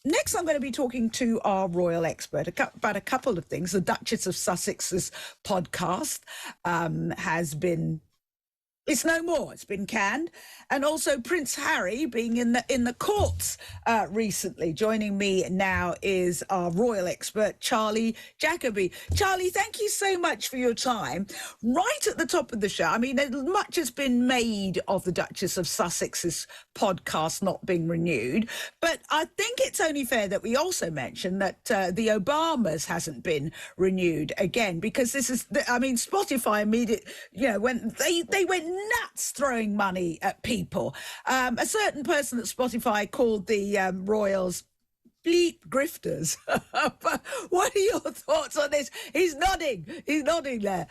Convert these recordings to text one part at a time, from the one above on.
Next, I'm going to be talking to our royal expert about a couple of things. The Duchess of Sussex's podcast has been... It's no more. It's been canned. And also Prince Harry being in the courts recently. Joining me now is our royal expert, Charlie Jacoby. Charlie, thank you so much for your time. Right at the top of the show, I mean, much has been made of the Duchess of Sussex's podcast not being renewed, but I think it's only fair that we also mention that the Obamas hasn't been renewed again, because this is, I mean, Spotify immediately, when they went nuts throwing money at people. A certain person at Spotify called the royals bleep grifters. But what are your thoughts on this? He's nodding there.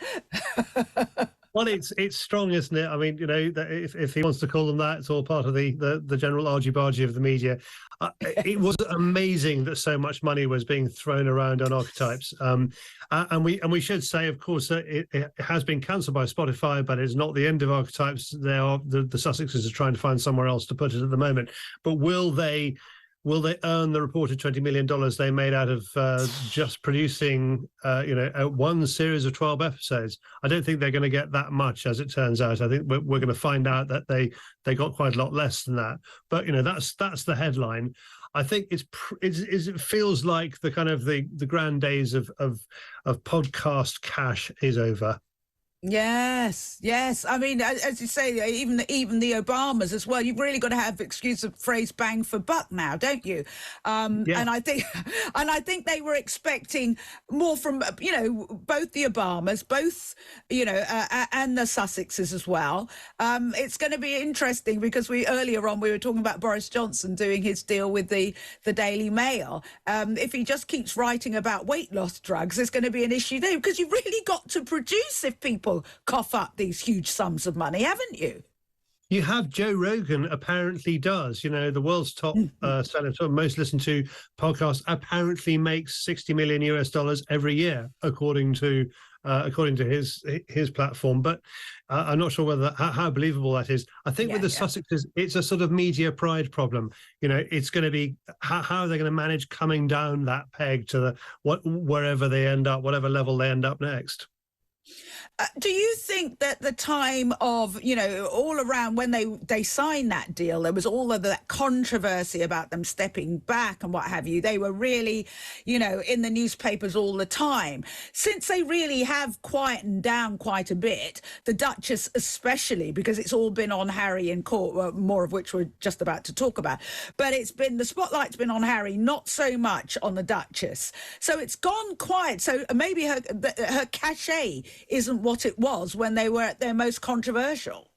Well, it's strong, isn't it? I mean, that if he wants to call them that, it's all part of the general argy-bargy of the media. It was amazing that so much money was being thrown around on archetypes. And we should say, of course, that it has been cancelled by Spotify, but it's not the end of archetypes. The Sussexes are trying to find somewhere else to put it at the moment. But will they earn the reported $20 million they made out of just producing, one series of 12 episodes? I don't think they're going to get that much, as it turns out. I think we're going to find out that they got quite a lot less than that. But that's the headline. I think it feels like the kind of the grand days of podcast cash is over. Yes. I mean, as you say, even the Obamas as well. You've really got to have, excuse the phrase, bang for buck now, don't you? Yeah. And I think they were expecting more from both the Obamas, and the Sussexes as well. It's going to be interesting because earlier on we were talking about Boris Johnson doing his deal with the Daily Mail. If he just keeps writing about weight loss drugs, there's going to be an issue there, because you've really got to produce if people cough up these huge sums of money, haven't you? You have Joe Rogan apparently does. The world's top senator, most listened to podcast, apparently makes $60 million US every year, according to his platform. But I'm not sure whether how believable that is. I think with the Sussexes, it's a sort of media pride problem. It's going to be how are they going to manage coming down that peg to wherever they end up, whatever level they end up next. Do you think that the time of, all around when they signed that deal, there was all of that controversy about them stepping back and what have you? They were really, in the newspapers all the time. Since they really have quietened down quite a bit, the Duchess especially, because it's all been on Harry in court, more of which we're just about to talk about. But the spotlight's been on Harry, not so much on the Duchess. So it's gone quiet. So maybe her cachet isn't what it was when they were at their most controversial.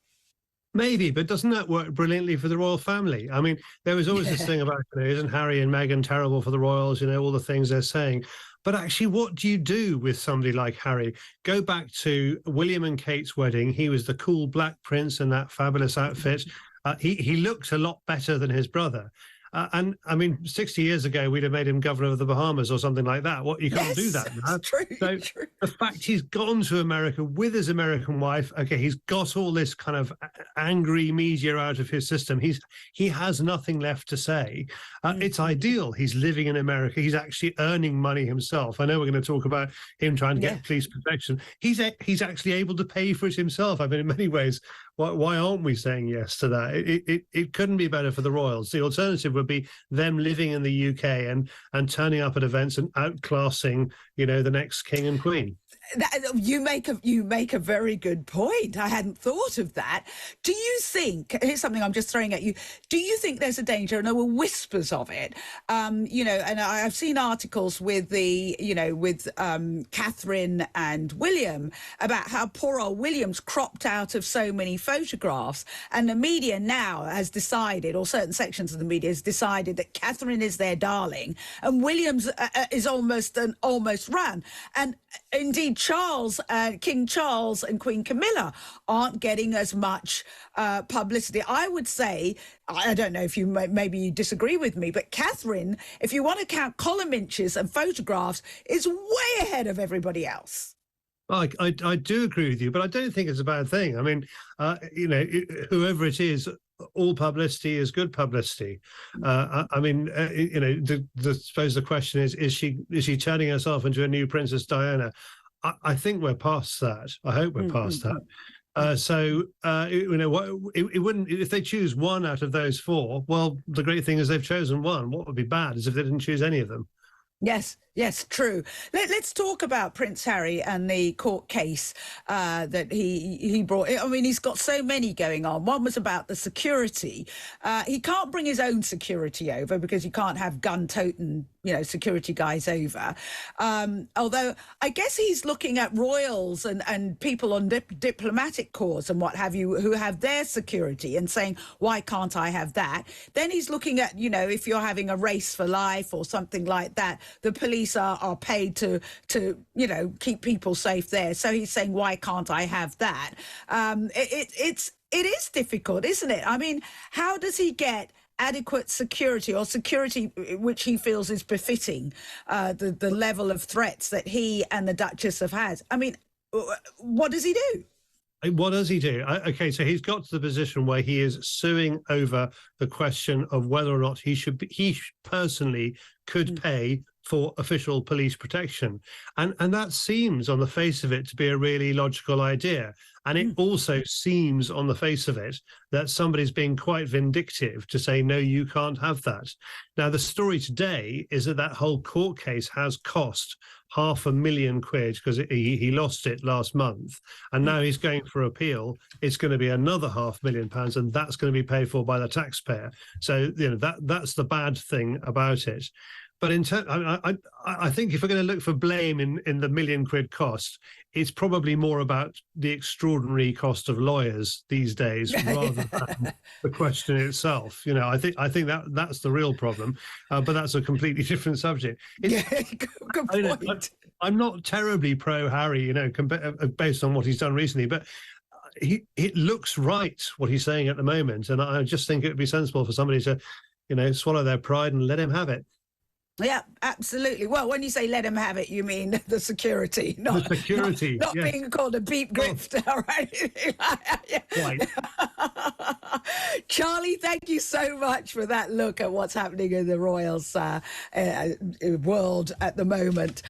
Maybe, but doesn't that work brilliantly for the royal family? I mean, there was always this thing about, isn't Harry and Meghan terrible for the royals, all the things they're saying. But actually, what do you do with somebody like Harry? Go back to William and Kate's wedding. He was the cool black prince in that fabulous outfit. He looked a lot better than his brother. And I mean, 60 years ago, we'd have made him governor of the Bahamas or something like that. You can't do that now. True. The fact he's gone to America with his American wife, okay, he's got all this kind of angry media out of his system. He has nothing left to say. It's ideal. He's living in America. He's actually earning money himself. I know we're going to talk about him trying to get police protection. He's actually able to pay for it himself. I mean, in many ways, why aren't we saying yes to that? It couldn't be better for the royals. The alternative would be them living in the UK and turning up at events and outclassing, the next king and queen. You make a very good point. I hadn't thought of that. Do you think, here's something I'm just throwing at you, do you think there's a danger, and there were whispers of it, and I've seen articles with Catherine and William about how poor old William's cropped out of so many photographs, and the media now has decided, or certain sections of the media has decided, that Catherine is their darling and William's is almost run. And indeed, King Charles and Queen Camilla aren't getting as much publicity. I would say, I don't know if maybe you disagree with me, but Catherine, if you want to count column inches and photographs, is way ahead of everybody else. I do agree with you, but I don't think it's a bad thing. I mean, whoever it is, all publicity is good publicity. I mean, you know, suppose the question is she turning herself into a new Princess Diana? I think we're past that. I hope we're past that. So you know, it wouldn't, if they choose one out of those four. Well, the great thing is they've chosen one. What would be bad is if they didn't choose any of them. Yes, yes, true. Let's talk about Prince Harry and the court case that he brought. I mean, he's got so many going on. One was about the security. He can't bring his own security over because you can't have gun-toting, you know, security guys over. Although I guess he's looking at royals and people on diplomatic corps and what have you who have their security and saying, why can't I have that? Then he's looking at, you know, if you're having a race for life or something like that, the police are paid to you know, keep people safe there. So he's saying, why can't I have that? It is difficult, isn't it? I mean, how does he get adequate security, or security which he feels is befitting the level of threats that he and the Duchess have had? I mean, what does he do? What does he do? Okay, so he's got to the position where he is suing over the question of whether or not he personally could pay for official police protection. And that seems on the face of it to be a really logical idea. And it also seems on the face of it that somebody's being quite vindictive to say, no, you can't have that. Now, the story today is that whole court case has cost £500,000 because he lost it last month. And now he's going for appeal. It's going to be another £500,000, and that's going to be paid for by the taxpayer. So, you know, that's the bad thing about it. But in I think if we're going to look for blame in the £1 million cost, it's probably more about the extraordinary cost of lawyers these days rather than the question itself. You know, I think that's the real problem. But that's a completely different subject. Good point. I'm not terribly pro Harry, you know, based on what he's done recently, but it looks right what he's saying at the moment, and I just think it would be sensible for somebody to, you know, swallow their pride and let him have it. Yeah, absolutely. Well, when you say let him have it, you mean the security, not yes. being called a beep grifter, right? Right. Charlie, thank you so much for that look at what's happening in the royals world at the moment.